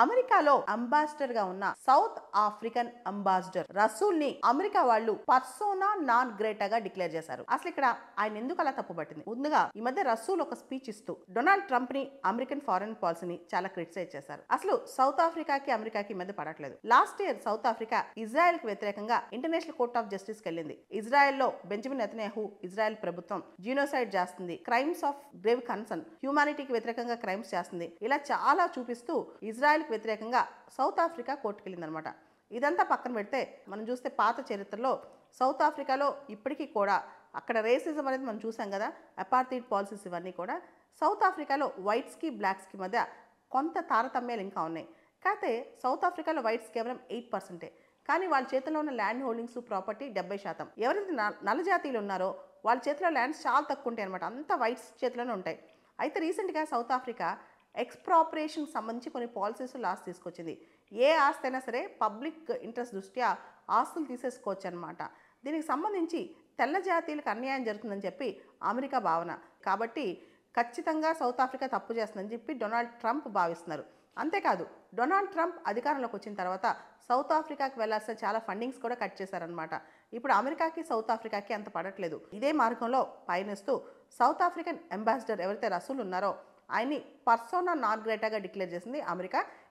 అమెరికాలో అంబాసిడర్ గా ఉన్న సౌత్ ఆఫ్రికన్ అంబాసిడర్ రసూల్ ని అమెరికా వాళ్ళు పర్సోనా నాన్ గ్రేటాగా డిక్లేర్ చేశారు. అసలు ఇక్కడ ఆయన ఎందుకు అలా తప్పుపట్టింది? ముందుగా ఈ మధ్య రసూల్ ఒక స్పీచ్ ఇస్తూ డొనాల్డ్ ట్రంప్ ని, అమెరికన్ ఫారెన్ పాలసీని చాలా క్రిటిసైజ్ చేశారు. అసలు సౌత్ ఆఫ్రికాకి అమెరికాకి ఈ మధ్య పడట్లేదు. Last year south Africa Israel కి వ్యతిరేకంగా ఇంటర్నేషనల్ కోర్ట్ ఆఫ్ జస్టిస్ కి వెళ్ళింది. ఇజ్రాయెల్ లో బెంజమిన్ నెతన్యాహు ఇజ్రాయెల్ ప్రభుత్వం జీనోసైడ్ చేస్తుంది, క్రైమ్స్ ఆఫ్ గ్రేవ్ కన్సర్న్, హ్యూమానిటీకి వ్యతిరేకంగా క్రైమ్స్ చేస్తుంది, ఇలా చాలా చూపిస్తూ ఇజ్రాయెల్ కి వ్యతిరేకంగా సౌత్ ఆఫ్రికా కోర్టుకు వెళ్ళిందనమాట. ఇదంతా పక్కన పెడితే మనం చూస్తే పాత చరిత్రలో సౌత్ ఆఫ్రికాలో ఇప్పటికీ కూడా అక్కడ రేసిజం అనేది మనం చూసాం కదా, అపార్థైడ్ పాలసీస్ ఇవన్నీ కూడా. సౌత్ ఆఫ్రికాలో వైట్స్కి బ్లాక్స్కి మధ్య కొంత తారతమ్యాలు ఇంకా ఉన్నాయి. కాకపోతే సౌత్ ఆఫ్రికాలో వైట్స్ కేవలం 8%, కానీ వాళ్ళ చేతిలో ఉన్న ల్యాండ్ హోల్డింగ్స్ ప్రాపర్టీ 70%. ఎవరైతే నల్ల జాతీయులు ఉన్నారో వాళ్ళ చేతిలో ల్యాండ్స్ చాలా తక్కువ ఉంటాయి అనమాట, అంతా వైట్స్ చేతిలోనే ఉంటాయి. అయితే రీసెంట్గా సౌత్ ఆఫ్రికా ఎక్స్ప్రాపరేషన్కి సంబంధించి కొన్ని పాలసీస్ లాస్ తీసుకొచ్చింది. ఏ ఆస్తి అయినా సరే పబ్లిక్ ఇంట్రెస్ట్ దృష్ట్యా ఆస్తులు తీసేసుకోవచ్చు అనమాట. దీనికి సంబంధించి తెల్ల జాతీయులకు అన్యాయం జరుగుతుందని చెప్పి అమెరికా భావన. కాబట్టి ఖచ్చితంగా సౌత్ ఆఫ్రికా తప్పు చేస్తుందని చెప్పి డొనాల్డ్ ట్రంప్ భావిస్తున్నారు. అంతేకాదు డొనాల్డ్ ట్రంప్ అధికారంలోకి వచ్చిన తర్వాత సౌత్ ఆఫ్రికాకి వెళ్లాల్సిన చాలా ఫండింగ్స్ కూడా కట్ చేశారనమాట. ఇప్పుడు అమెరికాకి సౌత్ ఆఫ్రికాకి అంత పడట్లేదు. ఇదే మార్గంలో పయనిస్తూ సౌత్ ఆఫ్రికన్ అంబాసిడర్ ఎవరైతే రసూల్ ఉన్నారో ఆయన్ని పర్సోనా నాన్ గ్రేటాగా డిక్లేర్ చేసింది అమెరికా.